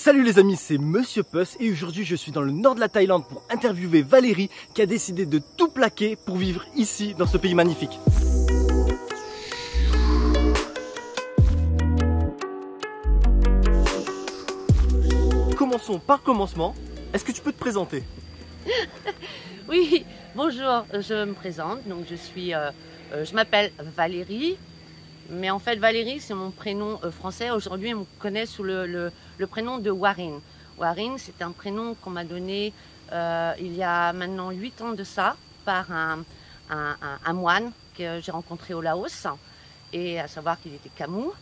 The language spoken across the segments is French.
Salut les amis, c'est Monsieur Puss et aujourd'hui je suis dans le nord de la Thaïlande pour interviewer Valérie qui a décidé de tout plaquer pour vivre ici dans ce pays magnifique. Commençons par commencement, est-ce que tu peux te présenter? Oui, bonjour, je me présente, donc je m'appelle Valérie, mais en fait Valérie c'est mon prénom français. Aujourd'hui on me connaît sous le prénom de Warine. Warine, c'est un prénom qu'on m'a donné il y a maintenant 8 ans de ça par un moine que j'ai rencontré au Laos, et à savoir qu'il était Kamou.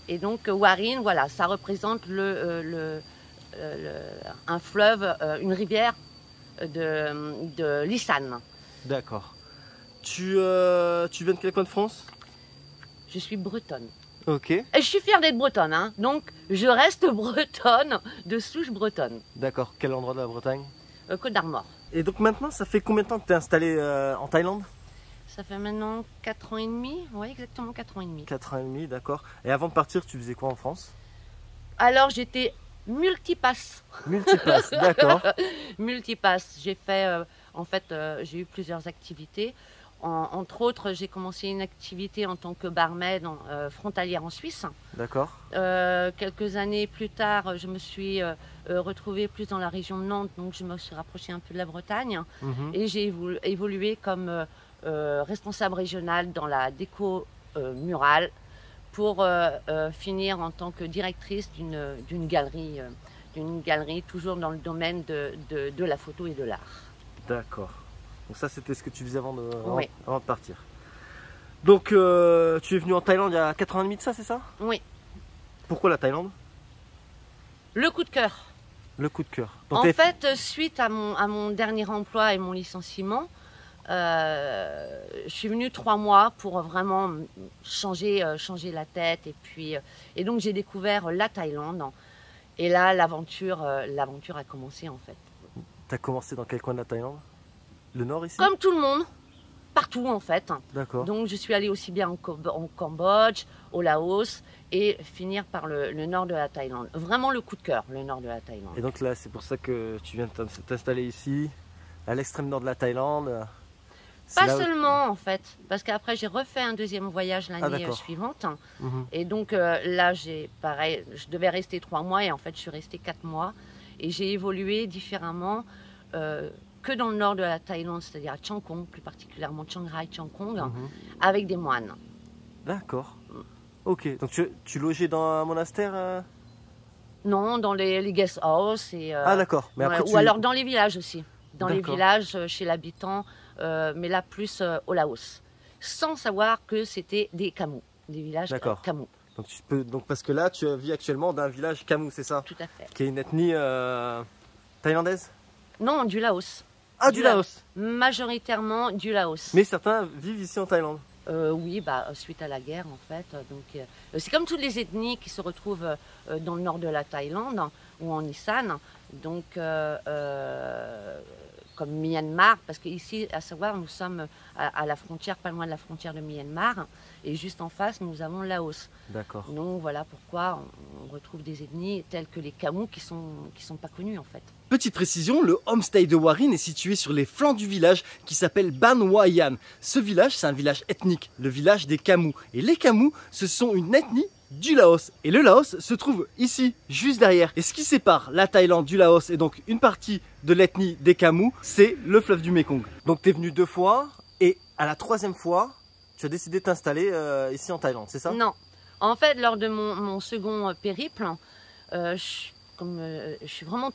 Et donc Warine, voilà, ça représente un fleuve, une rivière de l'Isan. D'accord. Tu viens de quel coin de France? Je suis bretonne. Ok. Et je suis fière d'être bretonne, hein. Donc je reste bretonne, de souche bretonne. D'accord, quel endroit de la Bretagne? Côte d'Armor. Et donc maintenant, ça fait combien de temps que tu es installé en Thaïlande? Ça fait maintenant 4 ans et demi, oui exactement 4 ans et demi. 4 ans et demi, d'accord. Et avant de partir, tu faisais quoi en France? Alors j'étais multipasse. Multipasse, d'accord. Multipasse, j'ai fait, j'ai eu plusieurs activités. Entre autres, j'ai commencé une activité en tant que barmaid frontalière en Suisse. D'accord. Quelques années plus tard, je me suis retrouvée plus dans la région de Nantes, donc je me suis rapprochée un peu de la Bretagne. Et j'ai évolué comme responsable régionale dans la déco murale pour finir en tant que directrice d'une galerie toujours dans le domaine de la photo et de l'art. D'accord. Donc ça, c'était ce que tu faisais avant Oui. de partir. Donc tu es venu en Thaïlande il y a 4 ans et demi de ça, c'est ça? Oui. Pourquoi la Thaïlande? Le coup de cœur. Le coup de cœur. Donc En fait, suite à mon dernier emploi et mon licenciement, je suis venue 3 mois pour vraiment changer la tête. Et donc j'ai découvert la Thaïlande. Et là, l'aventure a commencé en fait. Tu as commencé dans quel coin de la Thaïlande? Le nord ici? Comme tout le monde, partout en fait. D'accord. Donc je suis allée aussi bien en Cambodge, au Laos et finir par le nord de la Thaïlande. Vraiment le coup de cœur, le nord de la Thaïlande. Et donc là, c'est pour ça que tu viens de t'installer ici, à l'extrême nord de la Thaïlande. Pas seulement en fait, parce qu'après j'ai refait un deuxième voyage l'année suivante. Et donc là, pareil, je devais rester 3 mois et en fait je suis restée 4 mois. Et j'ai évolué différemment que dans le nord de la Thaïlande, c'est-à-dire à Chiang Khong, plus particulièrement Chiang Rai, Chiang Khong, avec des moines. D'accord. Ok, donc tu logeais dans un monastère Non, dans les guest house. Ah d'accord. Mais après, ou alors dans les villages aussi. Dans les villages, chez l'habitant, mais là plus au Laos. Sans savoir que c'était des Kamou, des villages Kamou. Donc parce que là, tu vis actuellement dans un village Kamou, c'est ça? Tout à fait. Qui est une ethnie thaïlandaise? Non, du Laos. Ah, du Laos. Majoritairement du Laos. Mais certains vivent ici en Thaïlande? Oui, suite à la guerre en fait. C'est comme toutes les ethnies qui se retrouvent dans le nord de la Thaïlande ou en Isan. Donc comme Myanmar, parce qu'ici, à savoir, nous sommes à la frontière, pas loin de la frontière de Myanmar, et juste en face, nous avons le Laos. D'accord. Donc voilà pourquoi on retrouve des ethnies telles que les Kamou qui sont pas connues en fait. Petite précision, le homestay de Warine est situé sur les flancs du village qui s'appelle Ban Hua-Yan. Ce village, c'est un village ethnique, le village des Kamou. Et les Kamou, ce sont une ethnie du Laos. Et le Laos se trouve ici, juste derrière. Et ce qui sépare la Thaïlande du Laos et donc une partie de l'ethnie des Kamou, c'est le fleuve du Mekong. Donc tu es venu 2 fois et à la 3e fois, tu as décidé de t'installer ici en Thaïlande, c'est ça? Non. En fait, lors de mon second périple, je suis vraiment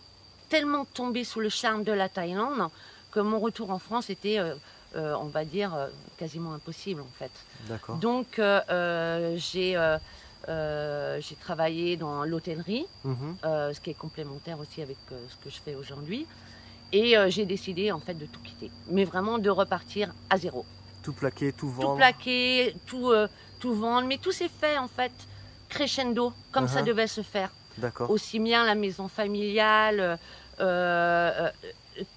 tellement tombée sous le charme de la Thaïlande que mon retour en France était, on va dire, quasiment impossible en fait. D'accord. Donc j'ai travaillé dans l'hôtellerie, ce qui est complémentaire aussi avec ce que je fais aujourd'hui. Et j'ai décidé en fait de tout quitter, mais vraiment de repartir à zéro. Tout plaquer, tout vendre. Tout plaquer, tout vendre, mais tout s'est fait en fait crescendo, comme ça devait se faire. D'accord. Aussi bien la maison familiale,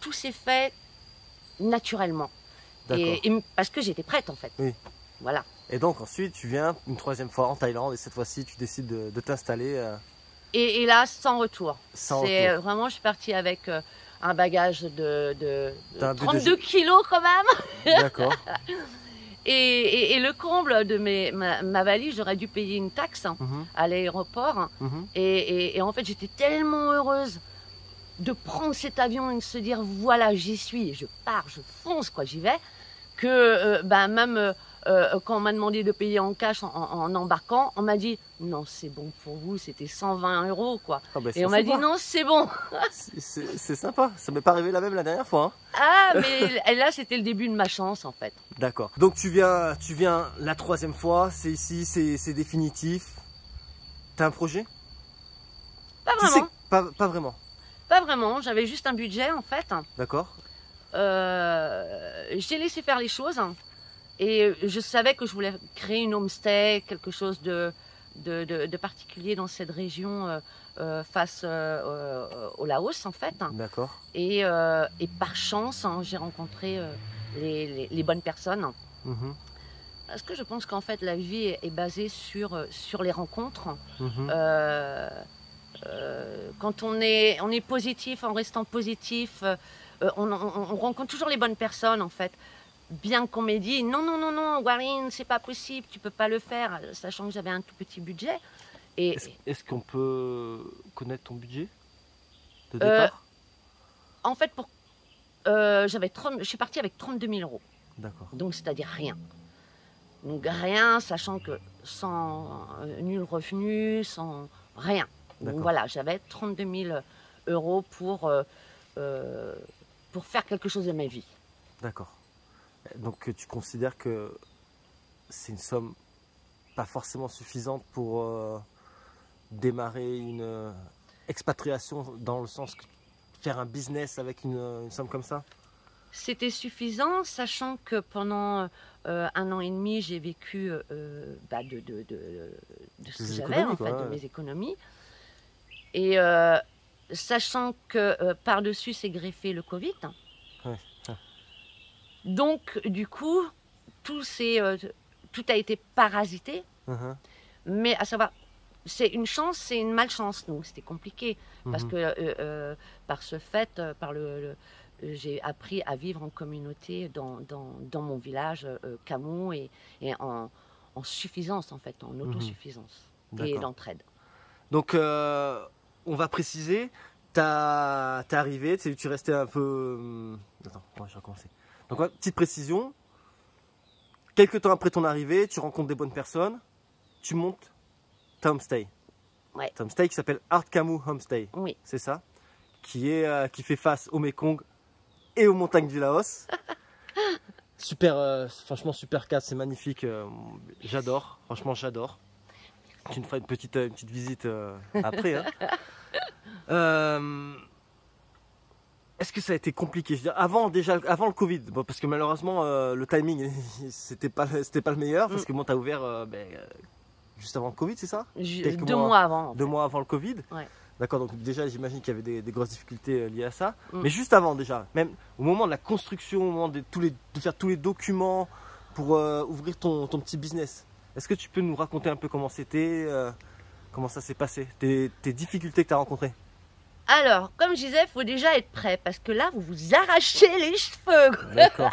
tout s'est fait naturellement. Et parce que j'étais prête en fait. Oui. Voilà. Et donc ensuite tu viens une 3e fois en Thaïlande et cette fois-ci tu décides de t'installer Et là, sans retour. Sans C'est retour. vraiment, je suis partie avec un bagage de T'as un peu 32 kilos quand même. D'accord. Et le comble de ma valise, j'aurais dû payer une taxe Mhm, à l'aéroport. mhm. Et en fait, j'étais tellement heureuse de prendre cet avion et de se dire, voilà, j'y suis, je pars, je fonce, quoi, j'y vais, que même quand on m'a demandé de payer en cash en embarquant, on m'a dit, non, c'est bon pour vous, c'était 120 €, quoi. Ah bah, Et c'est on m'a dit, sympa. non, c'est bon. C'est sympa. Ça m'est pas arrivé la même la dernière fois, hein. Ah, mais là, c'était le début de ma chance, en fait. D'accord. Donc tu viens la 3e fois, c'est ici, c'est définitif. T'as un projet? Pas Tu sais, vraiment, pas vraiment. pas vraiment, j'avais juste un budget, en fait. D'accord. J'ai laissé faire les choses. Et je savais que je voulais créer une homestay, quelque chose de particulier dans cette région face au Laos, en fait. D'accord. Et par chance, j'ai rencontré les bonnes personnes. Mhm, Parce que je pense qu'en fait, la vie est basée sur les rencontres. mhm. Quand on est positif, en restant positif, on rencontre toujours les bonnes personnes, en fait. Bien qu'on m'ait dit non, non, non, non, Warine, c'est pas possible, tu peux pas le faire, sachant que j'avais un tout petit budget. Et Est-ce qu'on peut connaître ton budget de Euh, départ? en fait, je suis partie avec 32 000 €, D'accord. donc c'est-à-dire rien. Donc rien, sachant que sans nul revenu, sans rien. Donc D'accord. voilà, j'avais 32 000 € pour faire quelque chose de ma vie. D'accord. Donc tu considères que c'est une somme pas forcément suffisante pour démarrer une expatriation, dans le sens que faire un business avec une somme comme ça? C'était suffisant, sachant que pendant 1 an et demi, j'ai vécu de ce que Des j'avais, économies, en quoi, fait, ouais. de mes économies. Et sachant que par-dessus s'est greffé le Covid. Ouais, ouais. Donc, du coup, tout a été parasité. Mhm, Mais à savoir, c'est une chance, c'est une malchance. Donc, c'était compliqué. Parce mhm. que par ce fait, j'ai appris à vivre en communauté dans mon village, Camou, et en suffisance, en fait, en autosuffisance et D'accord. d'entraide. Donc on va préciser, t'es arrivé, tu restais un peu... Attends, je vais recommencer. Donc ouais, petite précision, quelques temps après ton arrivée, tu rencontres des bonnes personnes, tu montes ta homestay. Ouais. Ta homestay qui s'appelle Art Camou Homestay, Oui. c'est ça, qui fait face au Mekong et aux montagnes du Laos. Super, franchement super cadre, c'est magnifique, j'adore, franchement j'adore. Tu me feras une petite visite après, hein. Est-ce que ça a été compliqué? Je veux dire, avant le Covid, bon, parce que malheureusement le timing c'était pas le meilleur, parce que bon, t'as ouvert juste avant le Covid, c'est ça? Quelques 2 mois avant. en 2 fait. mois avant le Covid. Ouais. D'accord, donc déjà j'imagine qu'il y avait des grosses difficultés liées à ça. Mm. Mais juste avant déjà, même au moment de la construction, au moment de faire tous les documents pour ouvrir ton petit business, est-ce que tu peux nous raconter un peu comment c'était, comment ça s'est passé, tes difficultés que tu as rencontrées? Alors, comme je disais, il faut déjà être prêt, parce que là, vous vous arrachez les cheveux. D'accord.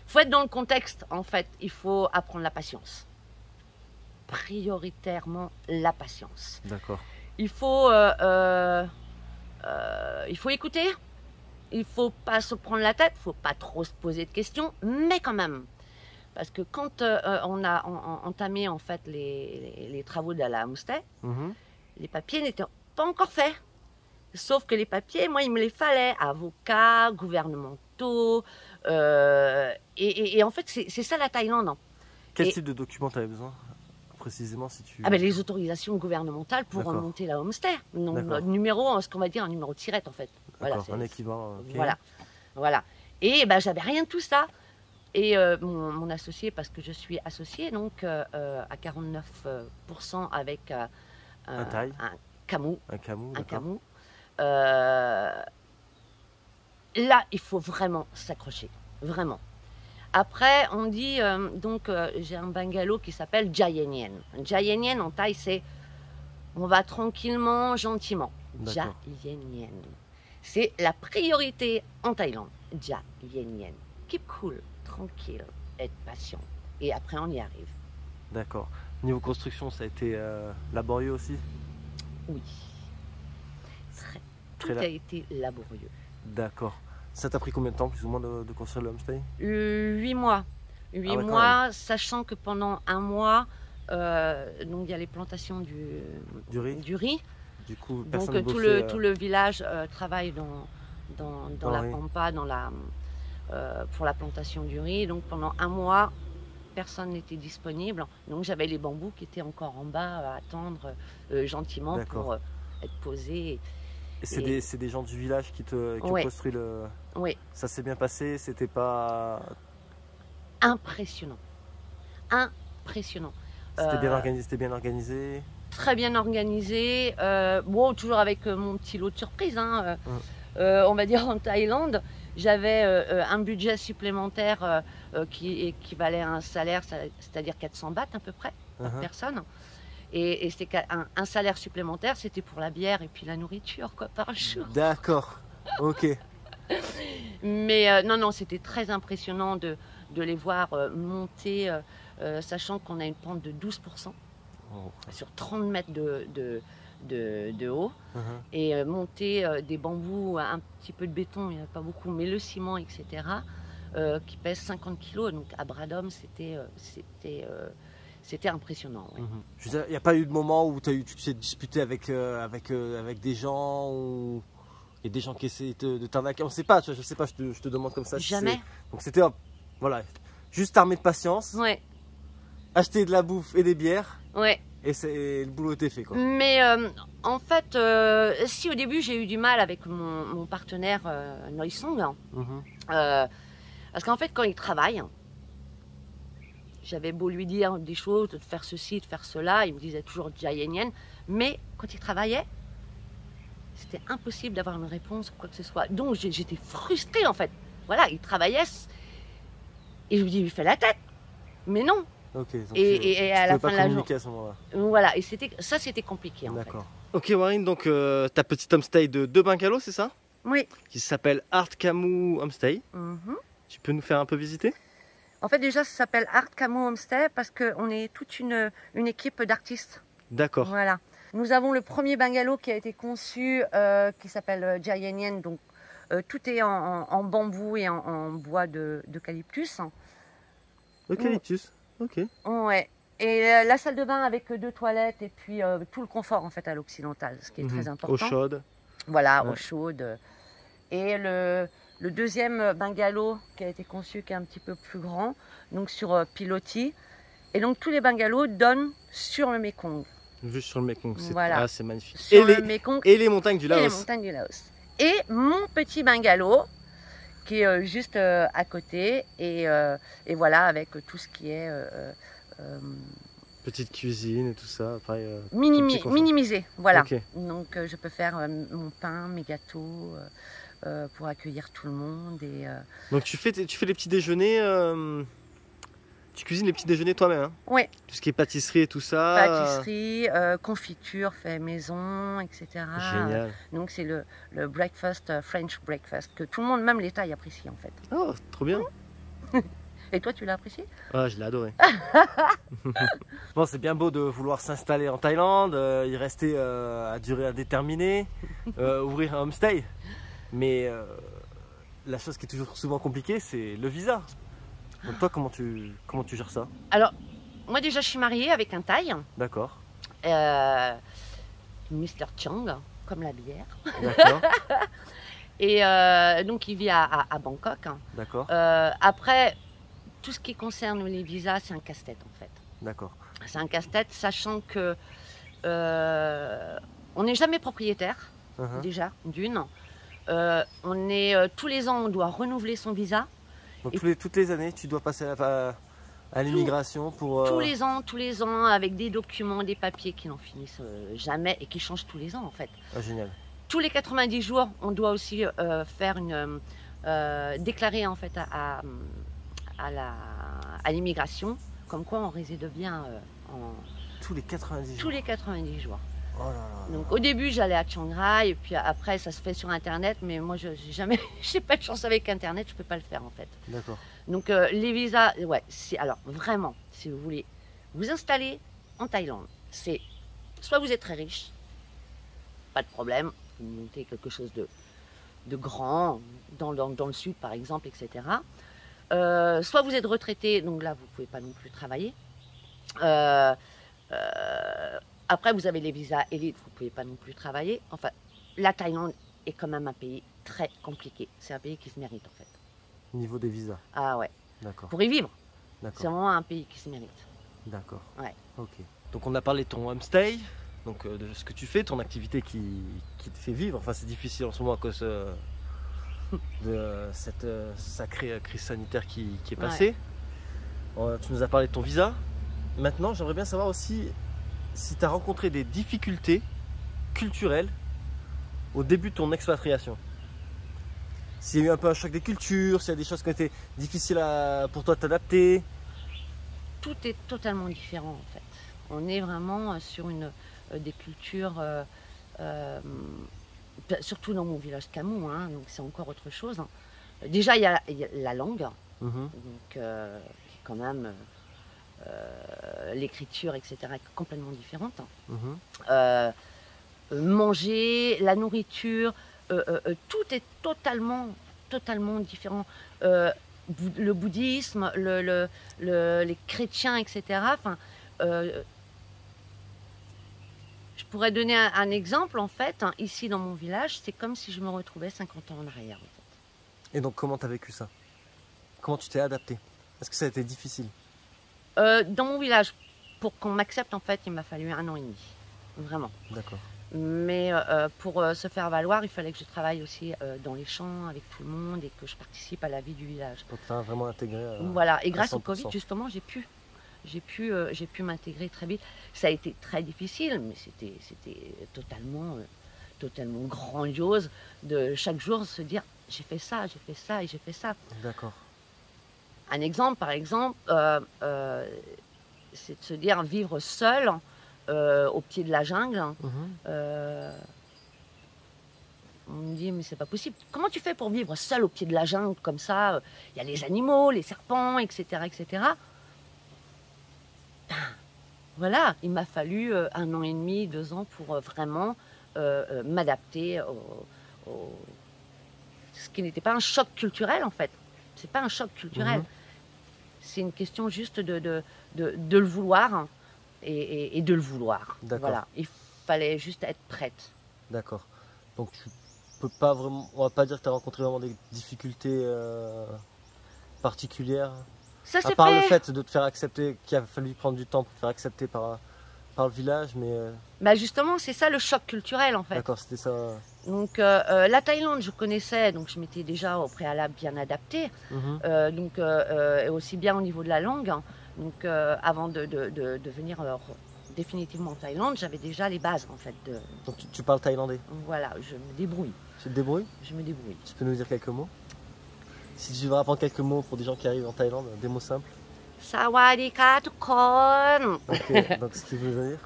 Faut être dans le contexte, en fait. Il faut apprendre la patience. Prioritairement, la patience. D'accord. Il faut écouter. Il faut pas se prendre la tête. Il faut pas trop se poser de questions, mais quand même. Parce que quand on a entamé en fait les travaux de la homestay, Mhm. les papiers n'étaient pas encore faits. Sauf que les papiers, moi, il me les fallait. Avocats, gouvernementaux. Et en fait, c'est ça la Thaïlande. Hein. Quel Et- type de documents tu avais besoin précisément, si tu... Ah ben, les autorisations gouvernementales pour D'accord. remonter la homestay. Donc, D'accord. numéro, ce qu'on va dire, un numéro de tirette, en fait. Voilà, D'accord, un équivalent. Ok. voilà. Et ben, j'avais rien de tout ça. Et mon associé, parce que je suis associée, donc à 49% avec Un Thaï, un Camou. un Camou, Un d'accord. Camou. Là, il faut vraiment s'accrocher. Vraiment. Après, on dit, j'ai un bungalow qui s'appelle Jayenyen. Jayenyen en thaï, c'est on va tranquillement, gentiment. D'accord. Jayenyen. C'est la priorité en Thaïlande. Jayenyen. Keep cool, tranquille, être patient. Et après, on y arrive. D'accord. Niveau construction, ça a été laborieux aussi? Oui. Tout Très a été laborieux. D'accord. Ça t'a pris combien de temps, plus ou moins, de construire le homestay? 8 mois. 8 Ah ouais, quand mois, sachant que pendant un mois, donc il y a les plantations Du riz? du riz. Du coup, Donc personne tout bossait, le village travaille dans la riz. pampa, pour la plantation du riz. Donc pendant un mois, personne n'était disponible. Donc j'avais les bambous qui étaient encore en bas à attendre gentiment D'accord. pour être posés. Et c'est des gens du village qui ont Ouais. construit le... Oui, Ça s'est bien passé, c'était pas... impressionnant. Impressionnant. C'était bien organisé. Très bien organisé. Bon, toujours avec mon petit lot de surprises. Hein. On va dire en Thaïlande, j'avais un budget supplémentaire qui équivalait à un salaire, c'est-à-dire 400 bahts à peu près par personne. Et c'était un salaire supplémentaire, c'était pour la bière et puis la nourriture quoi, par jour. D'accord, ok. Mais non, c'était très impressionnant de les voir monter, sachant qu'on a une pente de 12%. Sur 30 mètres de haut et monter des bambous, un petit peu de béton, il n'y en a pas beaucoup, mais le ciment, etc., qui pèse 50 kg. Donc à bras d'homme, c'était impressionnant. Ouais. Je veux dire, il n'y a pas eu de moment où tu t'es disputé avec des gens, ou il y a des gens qui essaient de t'arnaquer? On ne sait pas, tu vois, je sais pas, je te demande comme ça. Jamais. Donc c'était, voilà, juste armé de patience, Ouais, acheter de la bouffe et des bières. ouais. Et le boulot était fait, quoi. Mais en fait, si au début j'ai eu du mal avec mon partenaire Noisong, parce qu'en fait quand il travaille, j'avais beau lui dire des choses, de faire ceci, de faire cela, il me disait toujours Jayenyen, mais quand il travaillait, c'était impossible d'avoir une réponse ou quoi que ce soit. Donc j'étais frustrée en fait. Voilà, il travaillait et je lui dis, il fait la tête. Mais non. Ok, donc Et à la fin de la journée. à ce moment-là. Voilà, et c'était compliqué en fait. D'accord. Ok Warren, donc ta petite homestay de 2 bungalows, c'est ça? Oui. Qui s'appelle Art Camus Homestay. Tu peux nous faire un peu visiter? En fait, déjà, ça s'appelle Art Camus Homestay parce qu'on est toute une équipe d'artistes. D'accord. Voilà. Nous avons le premier bungalow qui a été conçu, qui s'appelle Jayenyen. Donc, tout est en bambou et en bois d'eucalyptus. Eucalyptus, ok. Ouais. Et la salle de bain avec 2 toilettes et puis tout le confort en fait à l'occidental, ce qui est très important. Eau chaude. Voilà, Ouais. eau chaude. Et le deuxième bungalow qui a été conçu, qui est un petit peu plus grand, donc sur pilotis. Et donc tous les bungalows donnent sur le Mekong. Vue sur le Mekong, Voilà. c'est magnifique. Sur le Mekong Et les montagnes du et les Laos. montagnes du Laos. Et mon petit bungalow qui est juste à côté et voilà avec tout ce qui est Petite cuisine et tout ça. Pareil, minimisé. Voilà. Ok. Donc je peux faire mon pain, mes gâteaux pour accueillir tout le monde. Et, Donc tu fais les petits déjeuners. Tu cuisines les petits déjeuners toi-même, hein? ouais. Tout ce qui est pâtisserie et tout ça. Pâtisserie, confiture fait maison, etc. Génial. Donc c'est le breakfast, French breakfast, que tout le monde, même les Thaïs, apprécie en fait. Oh, trop bien. Et toi, tu l'as apprécié? Ah, je l'ai adoré. Bon, c'est bien beau de vouloir s'installer en Thaïlande, y rester à durée indéterminée, ouvrir un homestay. Mais la chose qui est toujours souvent compliquée, c'est le visa. Donc toi, comment tu gères ça? Alors, moi déjà, je suis mariée avec un Thaï, D'accord. Mr. Chang, comme la bière. D'accord. Et donc, il vit à Bangkok. D'accord. Après, tout ce qui concerne les visas, c'est un casse-tête en fait. D'accord. C'est un casse-tête, sachant que on n'est jamais propriétaire, déjà, d'une. On est, tous les ans, on doit renouveler son visa. Donc toutes les années, tu dois passer à l'immigration pour... Tous les ans, avec des documents, des papiers qui n'en finissent jamais et qui changent tous les ans en fait. Ah, génial. Tous les 90 jours, on doit aussi faire déclarer en fait à à l'immigration, comme quoi on réside bien Tous les 90 jours. tous les 90 jours. Oh là là. Donc au début j'allais à Chiang Rai et puis après ça se fait sur internet, mais moi j'ai jamais j'ai pas de chance avec internet, je peux pas le faire en fait. D'accord. Donc les visas, ouais, alors vraiment, si vous voulez vous installer en Thaïlande, c'est soit vous êtes très riche, pas de problème, vous montez quelque chose de grand dans le sud par exemple, etc. Soit vous êtes retraité, donc là vous pouvez pas non plus travailler. Après, vous avez les visas élites, vous ne pouvez pas non plus travailler. Enfin, la Thaïlande est quand même un pays très compliqué. C'est un pays qui se mérite, en fait. Au niveau des visas. Ah ouais. D'accord. Pour y vivre, c'est D'accord. vraiment un pays qui se mérite. D'accord. Ouais. Ok. Donc on a parlé de ton homestay, donc de ce que tu fais, ton activité qui te fait vivre. Enfin, c'est difficile en ce moment à cause de cette sacrée crise sanitaire qui est passée. Tu nous as parlé de ton visa. Maintenant, j'aimerais bien savoir aussi si tu as rencontré des difficultés culturelles au début de ton expatriation. S'il y a eu un peu un choc des cultures, s'il y a des choses qui ont été difficiles pour toi de t'adapter. Tout est totalement différent en fait. On est vraiment sur des cultures, surtout dans mon village Camou, hein, donc c'est encore autre chose. Hein. Déjà il y a la langue, donc, qui est quand même l'écriture, etc. est complètement différente. Hein. Manger, la nourriture, tout est totalement différent. Le bouddhisme, les chrétiens, etc. Enfin, je pourrais donner un exemple, en fait, hein, ici dans mon village, c'est comme si je me retrouvais 50 ans en arrière. En fait. Et donc, comment tu as vécu ça? Comment tu t'es adapté? Est-ce que ça a été difficile? Dans mon village, pour qu'on m'accepte, en fait, il m'a fallu 1 an et demi. Vraiment. D'accord. Mais pour se faire valoir, il fallait que je travaille aussi dans les champs avec tout le monde et que je participe à la vie du village. Pour te faire vraiment intégrer. Voilà, et grâce au 100%. Covid, justement, j'ai pu m'intégrer très vite. Ça a été très difficile, mais c'était totalement grandiose de chaque jour se dire j'ai fait ça et j'ai fait ça. D'accord. Un exemple, par exemple, c'est de se dire vivre seul au pied de la jungle. On me dit mais c'est pas possible. Comment tu fais pour vivre seul au pied de la jungle comme ça? Il y a les animaux, les serpents, etc., etc. Voilà, il m'a fallu 1 an et demi, 2 ans pour vraiment m'adapter ce qui n'était pas un choc culturel en fait. C'est pas un choc culturel. C'est une question juste de le vouloir et de le vouloir. Voilà, il fallait juste être prête. D'accord. Donc tu peux pas vraiment, on va pas dire que tu as rencontré vraiment des difficultés particulières. Ça à part le fait de te faire accepter, qu'il a fallu prendre du temps pour te faire accepter par le village, mais... Bah justement, c'est ça le choc culturel en fait. D'accord, c'était ça. Donc la Thaïlande, je connaissais, donc je m'étais déjà au préalable bien adaptée, donc aussi bien au niveau de la langue. Hein. Donc avant de venir définitivement en Thaïlande, j'avais déjà les bases en fait. Donc tu parles thaïlandais? Voilà, je me débrouille. Tu te débrouilles? Je me débrouille. Tu peux nous dire quelques mots? Si tu devrais apprendre quelques mots pour des gens qui arrivent en Thaïlande, des mots simples. Sawadika tout kon. Ok, donc ce qui veut dire?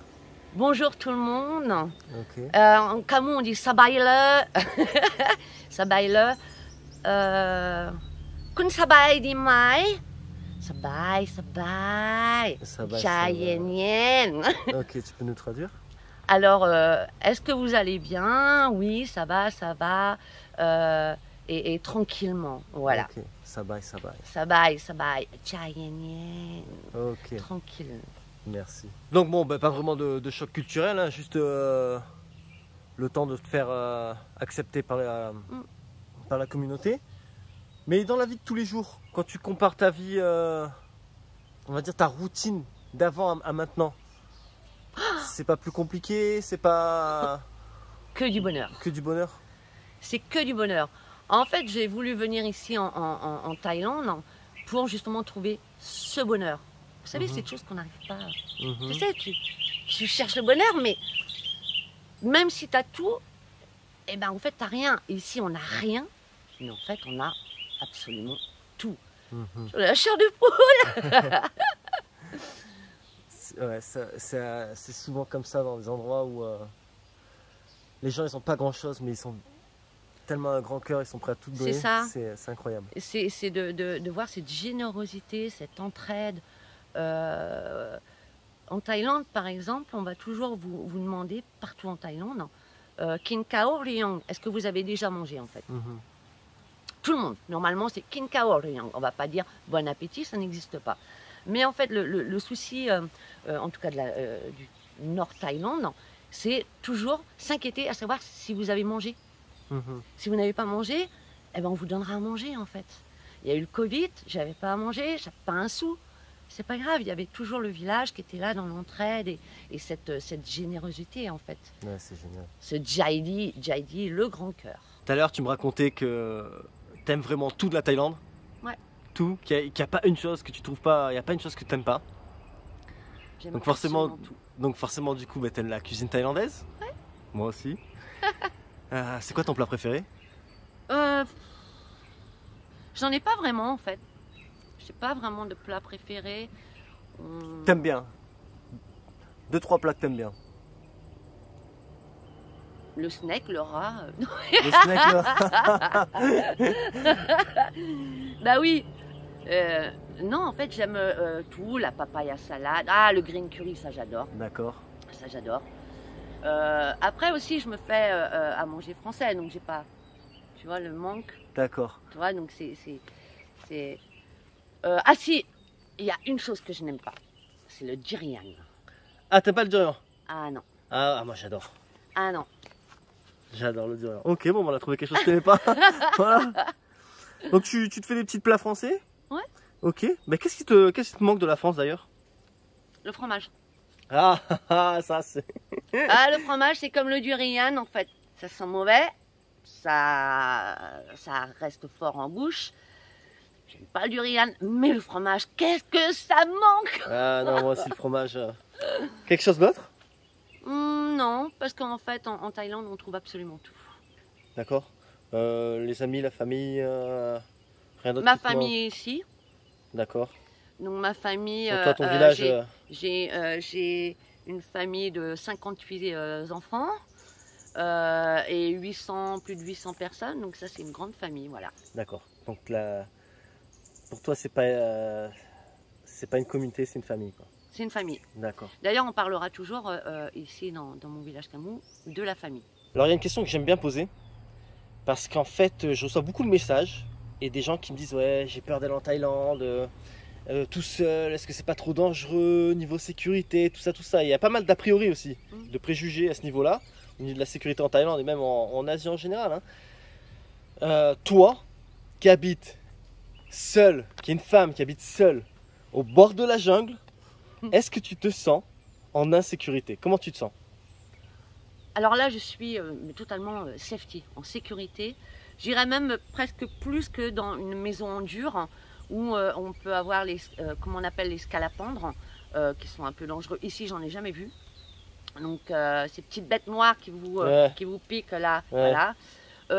Bonjour tout le monde. Ok. En Camou on dit sabai le. Sabai le. Kun sabai di mai? Sabai. Cha yen yen. Ok, tu peux nous traduire? Alors, est-ce que vous allez bien? Oui, ça va. Et tranquillement, voilà. Ok, sabai. Sabai. Cha yen yen. Ok. Tranquille. Merci. Donc bon, pas vraiment de choc culturel, hein, juste le temps de te faire accepter par la communauté. Mais dans la vie de tous les jours, quand tu compares ta vie, on va dire ta routine d'avant à maintenant, c'est pas plus compliqué, c'est pas... Que du bonheur. Que du bonheur? C'est que du bonheur. En fait, j'ai voulu venir ici en Thaïlande pour justement trouver ce bonheur. Vous savez, c'est des choses qu'on n'arrive pas. Tu sais, tu cherches le bonheur, mais même si tu as tout, eh ben, en fait, tu n'as rien. Ici, on n'a rien, mais en fait, on a absolument tout. J'en ai la chair de poule. Ouais, c'est souvent comme ça dans des endroits où les gens ils ont pas grand chose, mais ils sont tellement un grand cœur, ils sont prêts à tout donner. C'est ça. C'est incroyable. C'est de voir cette générosité, cette entraide. En Thaïlande, par exemple, on va toujours vous demander, partout en Thaïlande, Kin Kao Riang, est-ce que vous avez déjà mangé en fait? Tout le monde, normalement c'est Kin Kao Riang. On ne va pas dire bon appétit, ça n'existe pas. Mais en fait, le souci, en tout cas du nord Thaïlande, c'est toujours s'inquiéter à savoir si vous avez mangé. Si vous n'avez pas mangé, eh ben on vous donnera à manger en fait. Il y a eu le Covid, j'avais pas à manger, j'avais pas un sou. C'est pas grave, il y avait toujours le village qui était là dans l'entraide et cette générosité en fait. Ouais, c'est génial. Ce Jaidi, le grand cœur. Tout à l'heure, tu me racontais que t'aimes vraiment tout de la Thaïlande. Ouais. Tout, qu'il n'y a pas une chose que tu trouves pas, il n'y a pas une chose que tu n'aimes pas. J'aime forcément, tout. donc forcément, du coup, bah, t'aimes la cuisine thaïlandaise. Ouais. Moi aussi. C'est quoi ton plat préféré? J'en ai pas vraiment en fait. J'ai pas vraiment de plat préféré. T'aimes bien? 2-3 plats que t'aimes bien. Le snack, le rat. Le snack là. Bah oui. Non, en fait, j'aime tout. La papaya salade. Ah, le green curry, ça j'adore. D'accord. Ça j'adore. Après aussi, je me fais à manger français, donc j'ai pas. Tu vois, le manque. D'accord. Tu vois, donc c'est. Ah si, il y a une chose que je n'aime pas. C'est le durian. Ah, t'aimes pas le durian? Ah non. Ah, moi j'adore. Ah non. J'adore le durian. Ok, bon, on a trouvé quelque chose que t'aimais pas. Voilà. Donc tu te fais des petits plats français? Ouais. Ok. Mais qu'est-ce qui te manque de la France d'ailleurs? Le fromage. Ah, ça c'est... Ah, le fromage, c'est comme le durian en fait. Ça sent mauvais, ça reste fort en bouche. J'aime pas le durian, mais le fromage, qu'est-ce que ça manque! Ah non, moi aussi le fromage. Quelque chose d'autre? Non, parce qu'en fait, en Thaïlande, on trouve absolument tout. D'accord. Les amis, la famille, rien d'autre? Ma famille est ici. D'accord. Donc ma famille, Donc toi, ton village... j'ai une famille de 58 enfants et plus de 800 personnes. Donc ça, c'est une grande famille, voilà. D'accord. Donc là, pour toi, c'est pas une communauté, c'est une famille, quoi. C'est une famille. D'accord. D'ailleurs, on parlera toujours ici dans mon village Camou de la famille. Alors il y a une question que j'aime bien poser parce qu'en fait, je reçois beaucoup de messages et des gens qui me disent ouais, j'ai peur d'aller en Thaïlande. Tout seul, est-ce que c'est pas trop dangereux niveau sécurité, tout ça, tout ça. Il y a pas mal d'a priori aussi, de préjugés à ce niveau-là, au niveau de la sécurité en Thaïlande et même en Asie en général. Toi, qui habites seule, qui est une femme qui habite seule au bord de la jungle, est-ce que tu te sens en insécurité? Comment tu te sens? Alors là, je suis totalement safety, en sécurité. J'irais même presque plus que dans une maison en dur, où on peut avoir comment on appelle les scalapandres, qui sont un peu dangereux. Ici, j'en ai jamais vu. Donc, ces petites bêtes noires qui vous piquent là, ouais. Voilà.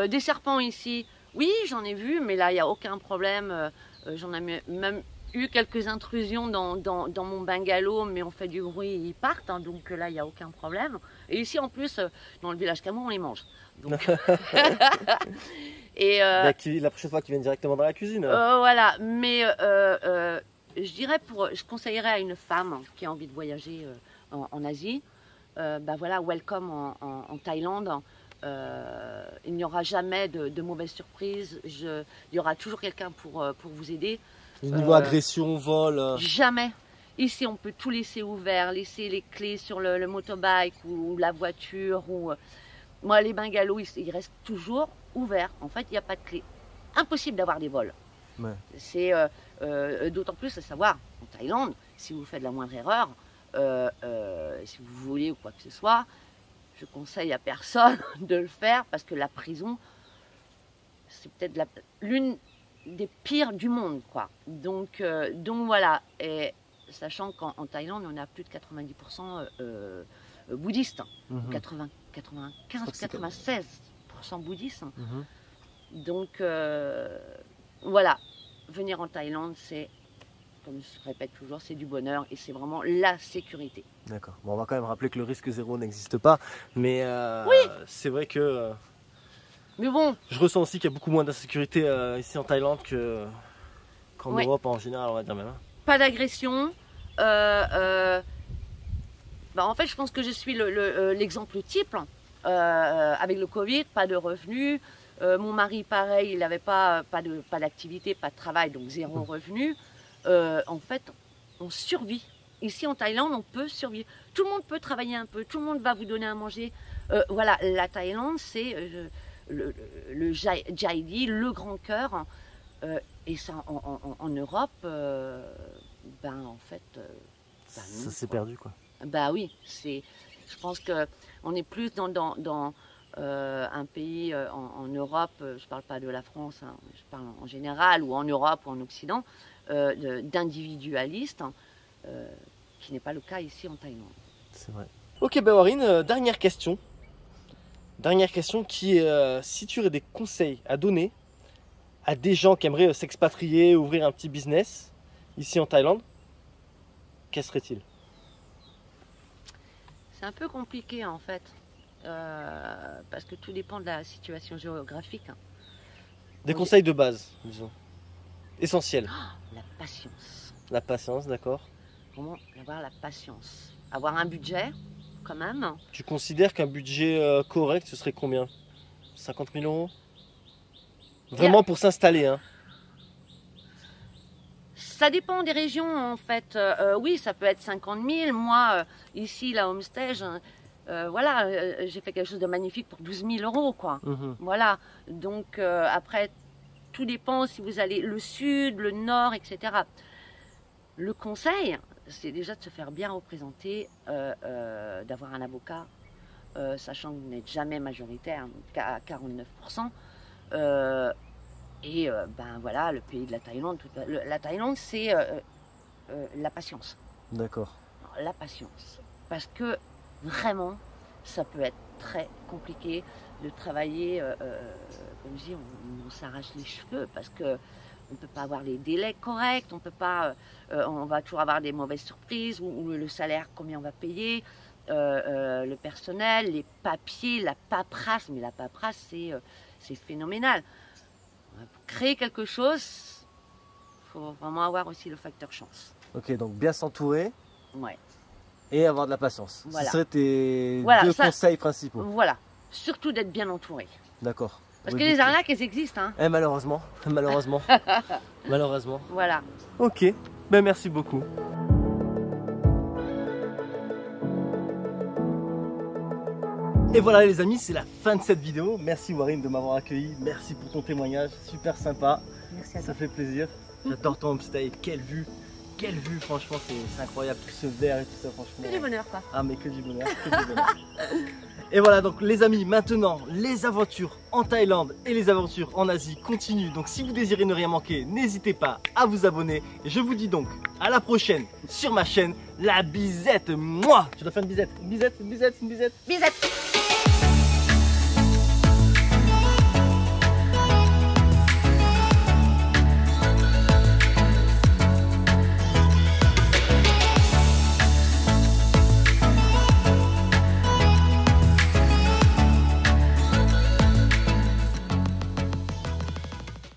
Des serpents ici, oui, j'en ai vu, mais là, il n'y a aucun problème. J'en ai même eu quelques intrusions dans mon bungalow, mais on fait du bruit et ils partent, hein, donc là, il n'y a aucun problème. Et ici, en plus, dans le village Camou, on les mange. Donc... Et la prochaine fois qu'ils viennent directement dans la cuisine. Voilà, mais je dirais je conseillerais à une femme qui a envie de voyager en Asie, bah voilà, welcome en Thaïlande. Il n'y aura jamais de mauvaises surprises. Il y aura toujours quelqu'un pour vous aider. Niveau agression, vol. Jamais. Ici, on peut tout laisser ouvert, laisser les clés sur le motorbike ou la voiture. Moi, les bungalows, ils restent toujours ouverts. En fait, il n'y a pas de clé. Impossible d'avoir des vols. Ouais. C'est d'autant plus à savoir, en Thaïlande, si vous faites la moindre erreur, si vous voulez ou quoi que ce soit, je conseille à personne de le faire parce que la prison, c'est peut-être l'une des pires du monde, quoi. Donc voilà. Et sachant qu'en Thaïlande, on a plus de 90% bouddhistes, 95-96% bouddhistes. Donc voilà. venir en Thaïlande, c'est, comme je répète toujours, c'est du bonheur et c'est vraiment la sécurité. D'accord. Bon, on va quand même rappeler que le risque zéro n'existe pas, mais Oui. c'est vrai que Mais bon, je ressens aussi qu'il y a beaucoup moins d'insécurité ici en Thaïlande qu'en Ouais. Europe en général, on va dire même. pas d'agression. En fait, je pense que je suis l'exemple type. Avec le Covid, pas de revenus. Mon mari, pareil, il n'avait pas d'activité, pas de travail, donc zéro revenu. En fait, on survit. Ici en Thaïlande, on peut survivre. Tout le monde peut travailler un peu, tout le monde va vous donner à manger. Voilà, la Thaïlande, c'est le Jaidi, le grand cœur. Et ça, en Europe, en fait, Ça non, s'est quoi. perdu quoi. Bah oui, je pense qu'on est plus dans un pays en Europe, je ne parle pas de la France, hein, je parle en général, ou en Europe ou en Occident, d'individualiste, qui n'est pas le cas ici en Thaïlande. C'est vrai. Ok, ben Warine, dernière question. Dernière question qui est si tu aurais des conseils à donner à des gens qui aimeraient s'expatrier, ouvrir un petit business ici en Thaïlande, quels seraient-ils? C'est un peu compliqué en fait, parce que tout dépend de la situation géographique. Des conseils de base, disons. Essentiels. La patience. La patience, d'accord. Vraiment, avoir la patience. Avoir un budget, quand même. Tu considères qu'un budget correct, ce serait combien? 50 000 euros? Vraiment pour s'installer, hein? Ça dépend des régions en fait. Oui, ça peut être 50 000. Moi, ici, la homestay, j'ai fait quelque chose de magnifique pour 12 000 euros, quoi. Voilà. Donc après, tout dépend si vous allez le sud, le nord, etc. Le conseil, c'est déjà de se faire bien représenter, d'avoir un avocat, sachant que vous n'êtes jamais majoritaire, donc à 49%. Voilà, le pays de la Thaïlande, la Thaïlande, c'est la patience. D'accord. La patience. Parce que vraiment, ça peut être très compliqué de travailler, comme je dis, on s'arrache les cheveux parce que on ne peut pas avoir les délais corrects, on peut pas, on va toujours avoir des mauvaises surprises, ou le salaire, combien on va payer, le personnel, les papiers, la paperasse, mais la paperasse, c'est phénoménal. Pour créer quelque chose, il faut vraiment avoir aussi le facteur chance. Ok, donc bien s'entourer Ouais. et avoir de la patience. Voilà. Ce seraient tes deux ça, conseils principaux. Voilà. Surtout d'être bien entouré. D'accord. Parce Oui, que les arnaques, elles existent. Hein. Eh, malheureusement, malheureusement. Malheureusement. Voilà. Ok, ben merci beaucoup. Et voilà les amis, c'est la fin de cette vidéo. Merci Warine de m'avoir accueilli. Merci pour ton témoignage, super sympa. Merci à toi. Ça fait plaisir. J'adore ton homestay. Quelle vue, franchement, c'est incroyable. Tout ce vert et tout ça, franchement. Que du bonheur, quoi. Ah, mais que du bonheur, que du bonheur. Et voilà, donc les amis, maintenant, les aventures en Thaïlande et les aventures en Asie continuent. Donc si vous désirez ne rien manquer, n'hésitez pas à vous abonner. Et je vous dis donc à la prochaine sur ma chaîne, la Bisette. Moi, je dois faire une bisette. Une bisette, une bisette, une bisette. Bisous.